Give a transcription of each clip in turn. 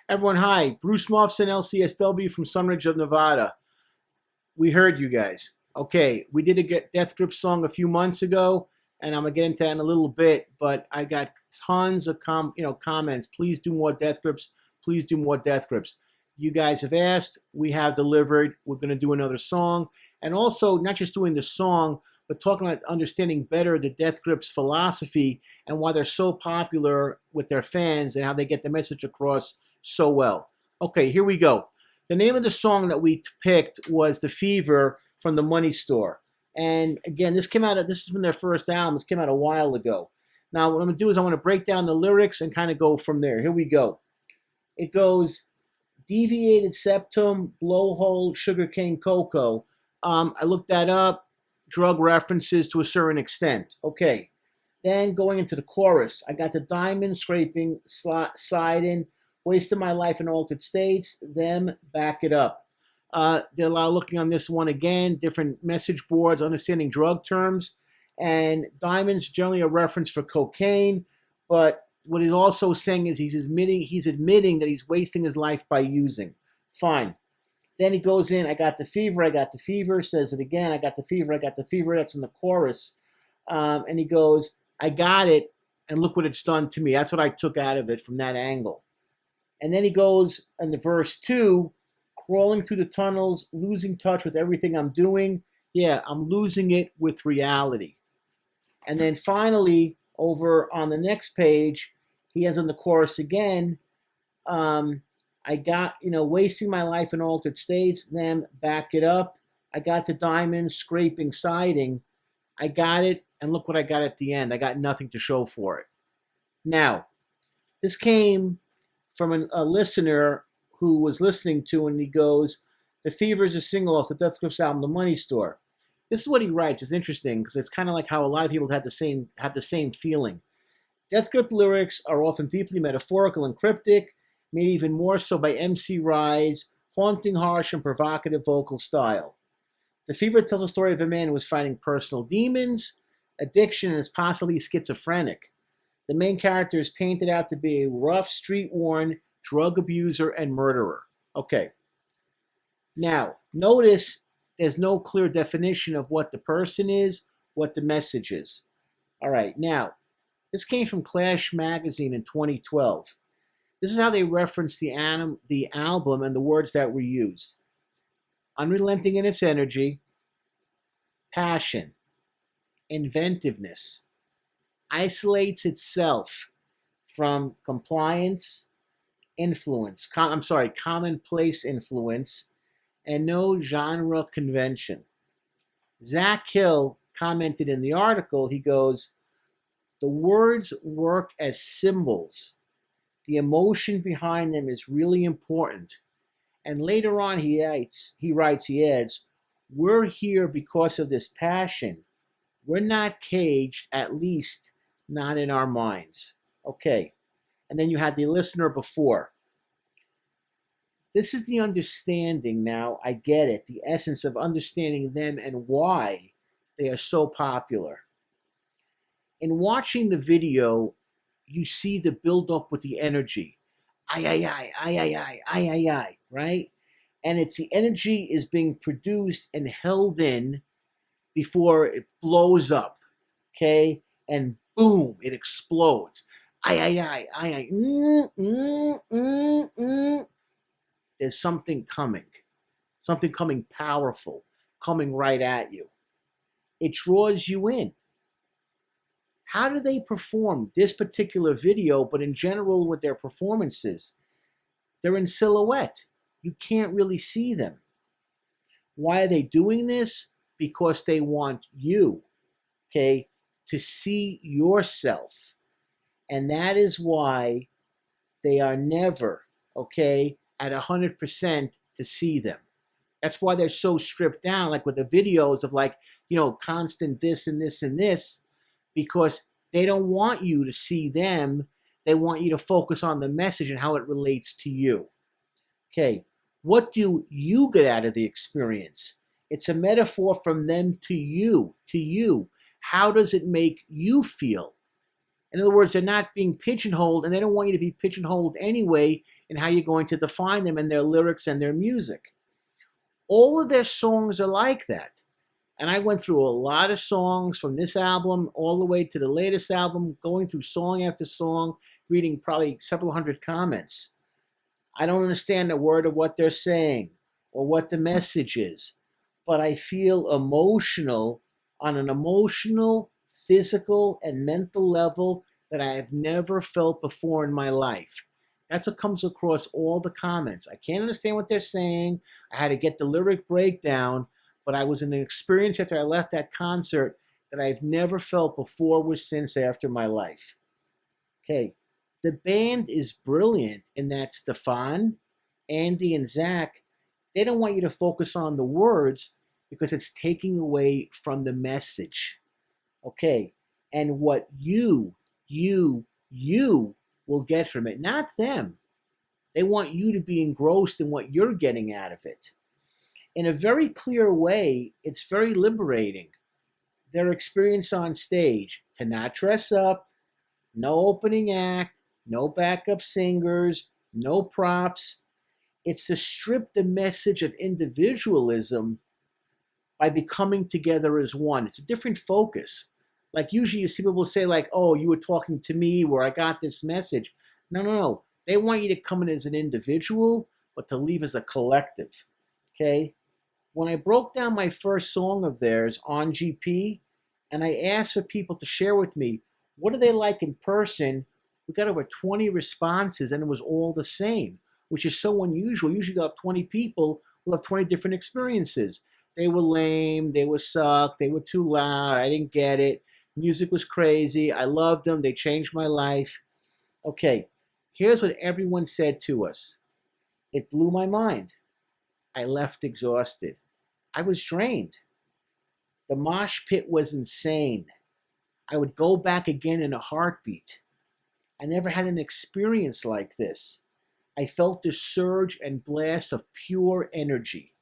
Everyone, hi. Bruce Mufson, LCSW from SUNRIDGE of Nevada. We heard you guys. Okay, we did a Death Grip song a few months ago, and I'm gonna get into that in a little bit. But I got tons of comments. Please do more Death Grips. Please do more Death Grips. You guys have asked. We have delivered. We're gonna do another song, and also not just doing the song, but talking about understanding better the Death Grips philosophy and why they're so popular with their fans and how they get the message across so well. Okay, here we go. The name of the song that we picked was The Fever from the Money Store. And again, this is from their first album. This came out a while ago. Now, what I'm going to do is I want to break down the lyrics and kind of go from there. Here we go. It goes, deviated septum, blowhole, sugarcane cocoa. I looked that up. Drug references to a certain extent. Okay. Then going into the chorus, I got the diamond scraping, siding, wasting my life in altered states, them back it up. Did a lot of looking on this one again, different message boards, understanding drug terms, and diamonds generally a reference for cocaine, but what he's also saying is he's admitting that he's wasting his life by using. Fine. Then he goes in, I got the fever, says it again, I got the fever, that's in the chorus. And he goes, I got it, and look what it's done to me. That's what I took out of it from that angle. And then he goes in the verse 2, crawling through the tunnels, losing touch with everything I'm doing. Yeah, I'm losing it with reality. And then finally, over on the next page, he has on the chorus again, I got, wasting my life in altered states, them back it up. I got the diamond scraping siding. I got it, and look what I got at the end. I got nothing to show for it. Now, this came from a listener who was listening to, and he goes, The Fever is a single off the Death Grips album, The Money Store. This is what he writes. It's interesting because it's kind of like how a lot of people have the same feeling. Death Grip lyrics are often deeply metaphorical and cryptic, made even more so by MC Ride's haunting, harsh, and provocative vocal style. The Fever tells a story of a man who was fighting personal demons, addiction, and is possibly schizophrenic. The main character is painted out to be a rough, street-worn drug abuser and murderer. Okay. Now, notice there's no clear definition of what the person is, what the message is. All right. Now, this came from Clash magazine in 2012. This is how they reference the album and the words that were used. Unrelenting in its energy, passion, inventiveness, isolates itself from commonplace influence, and no genre convention. Zach Hill commented in the article, he goes, the words work as symbols. The emotion behind them is really important. And later on he adds, we're here because of this passion. We're not caged, at least not in our minds. Okay. And then you had the listener before. This is the understanding now. I get it. The essence of understanding them and why they are so popular. In watching the video, you see the build up with the energy. Right? And it's the energy is being produced and held in before it blows up. Okay? And boom, it explodes. There's something coming powerful, coming right at you. It draws you in. How do they perform this particular video, but in general with their performances? They're in silhouette. You can't really see them. Why are they doing this? Because they want you, okay, to see yourself. And that is why they are never, okay, at 100% to see them. That's why they're so stripped down, like with the videos of constant this and this and this, because they don't want you to see them. They want you to focus on the message and how it relates to you. Okay, what do you get out of the experience? It's a metaphor from them to you, How does it make you feel? In other words, they're not being pigeonholed, and they don't want you to be pigeonholed anyway in how you're going to define them in their lyrics and their music. All of their songs are like that. And I went through a lot of songs from this album all the way to the latest album, going through song after song, reading probably several hundred comments. I don't understand a word of what they're saying or what the message is, but I feel emotional on an emotional, physical, and mental level that I have never felt before in my life. That's what comes across all the comments. I can't understand what they're saying. I had to get the lyric breakdown, but I was in an experience after I left that concert that I've never felt before or since after my life. Okay, the band is brilliant in that Stefan, Andy, and Zach, they don't want you to focus on the words because it's taking away from the message. Okay, and what you will get from it, not them. They want you to be engrossed in what you're getting out of it. In a very clear way, it's very liberating. Their experience on stage, to not dress up, no opening act, no backup singers, no props. It's to strip the message of individualism by becoming together as one. It's a different focus. Like usually you see people say like, oh, you were talking to me where I got this message. No. They want you to come in as an individual, but to leave as a collective. Okay? When I broke down my first song of theirs, On GP, and I asked for people to share with me, what are they like in person? We got over 20 responses, and it was all the same, which is so unusual. Usually you'll have 20 people, will have 20 different experiences. They were lame, they were sucked, they were too loud, I didn't get it. Music was crazy, I loved them, they changed my life. Okay, here's what everyone said to us. It blew my mind. I left exhausted. I was drained. The mosh pit was insane. I would go back again in a heartbeat. I never had an experience like this. I felt the surge and blast of pure energy.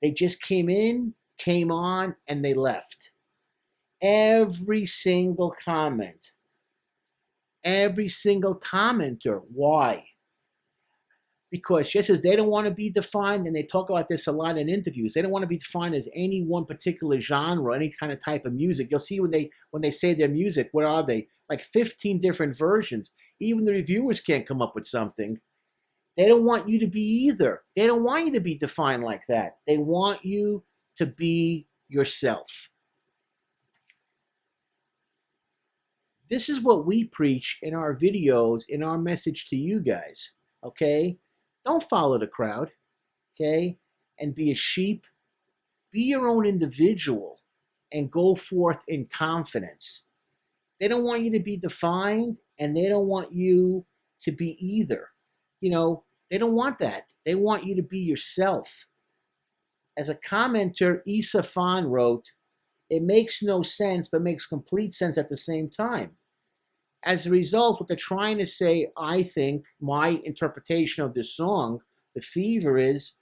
They just came in, came on, and they left. Every single comment. Every single commenter. Why? Because just as they don't want to be defined, and they talk about this a lot in interviews, they don't want to be defined as any one particular genre, any kind of type of music. You'll see when they say their music, what are they? Like 15 different versions. Even the reviewers can't come up with something. They don't want you to be either. They don't want you to be defined like that. They want you to be yourself. This is what we preach in our videos, in our message to you guys, okay? Don't follow the crowd, okay? And be a sheep. Be your own individual and go forth in confidence. They don't want you to be defined, and they don't want you to be either. You know, they don't want that. They want you to be yourself. As a commenter, Issa Fan wrote, it makes no sense, but makes complete sense at the same time. As a result, what they're trying to say, I think, my interpretation of this song, The Fever, is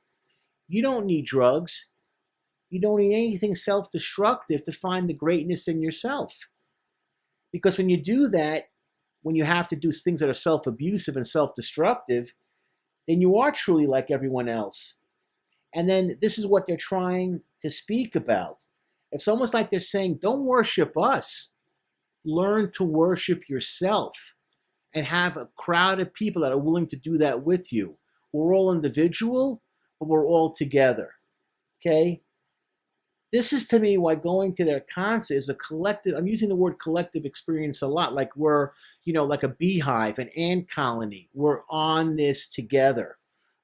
you don't need drugs. You don't need anything self-destructive to find the greatness in yourself. Because when you do that, when you have to do things that are self-abusive and self-destructive, then you are truly like everyone else. And then this is what they're trying to speak about. It's almost like they're saying, don't worship us. Learn to worship yourself and have a crowd of people that are willing to do that with you. We're all individual, but we're all together. Okay? This is to me why going to their concert is a collective, I'm using the word collective experience a lot, like we're, like a beehive, an ant colony. We're on this together.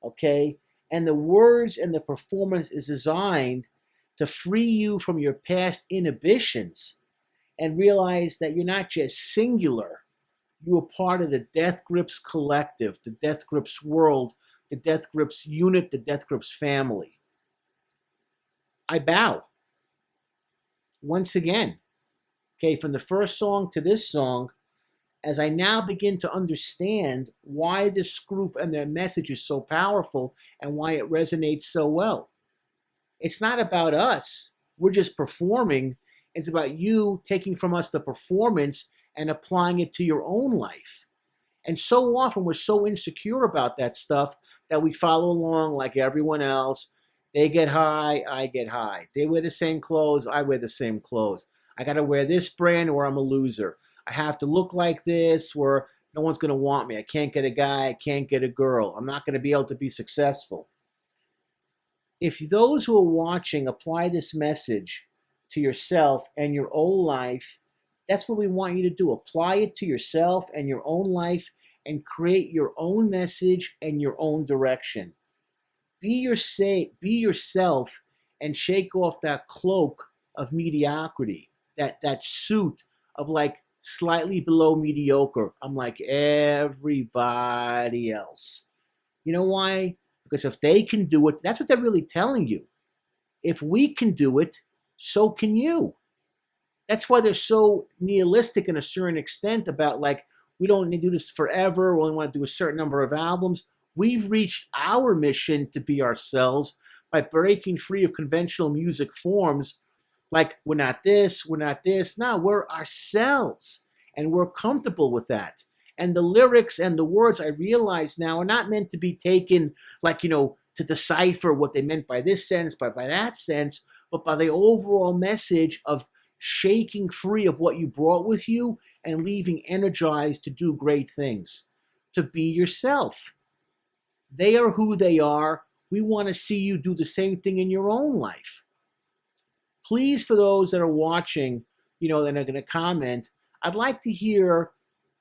Okay? And the words and the performance is designed to free you from your past inhibitions and realize that you're not just singular. You are part of the Death Grips collective, the Death Grips world, the Death Grips unit, the Death Grips family. I bow. Once again, okay, from the first song to this song, as I now begin to understand why this group and their message is so powerful and why it resonates so well. It's not about us. We're just performing. It's about you taking from us the performance and applying it to your own life. And so often we're so insecure about that stuff that we follow along like everyone else. They get high, I get high. They wear the same clothes, I wear the same clothes. I got to wear this brand or I'm a loser. I have to look like this or no one's going to want me. I can't get a guy, I can't get a girl. I'm not going to be able to be successful. If those who are watching apply this message to yourself and your own life, that's what we want you to do. Apply it to yourself and your own life and create your own message and your own direction. Be yourself and shake off that cloak of mediocrity, that suit of like slightly below mediocre. I'm like everybody else. You know why? Because if they can do it, that's what they're really telling you. If we can do it, so can you. That's why they're so nihilistic in a certain extent about like, we don't need to do this forever. We only want to do a certain number of albums. We've reached our mission to be ourselves by breaking free of conventional music forms. Like, we're not this, we're not this. No, we're ourselves. And we're comfortable with that. And the lyrics and the words, I realize now, are not meant to be taken like, to decipher what they meant by this sense, by that sense, but by the overall message of shaking free of what you brought with you and leaving energized to do great things, to be yourself. They are who they are. We want to see you do the same thing in your own life. Please, for those that are watching, that are going to comment, I'd like to hear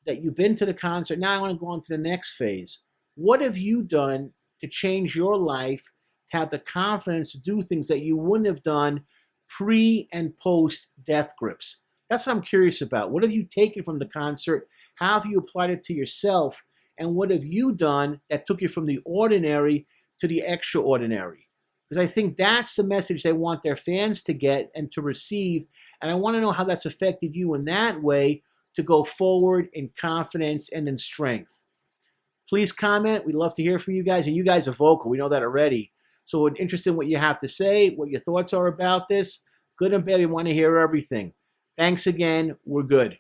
that you've been to the concert. Now I want to go on to the next phase. What have you done to change your life, to have the confidence to do things that you wouldn't have done pre and post death grips? That's what I'm curious about. What have you taken from the concert? How have you applied it to yourself? And what have you done that took you from the ordinary to the extraordinary? Because I think that's the message they want their fans to get and to receive. And I want to know how that's affected you in that way to go forward in confidence and in strength. Please comment. We'd love to hear from you guys. And you guys are vocal. We know that already. So we're interested in what you have to say, what your thoughts are about this. Good and bad, we want to hear everything. Thanks again. We're good.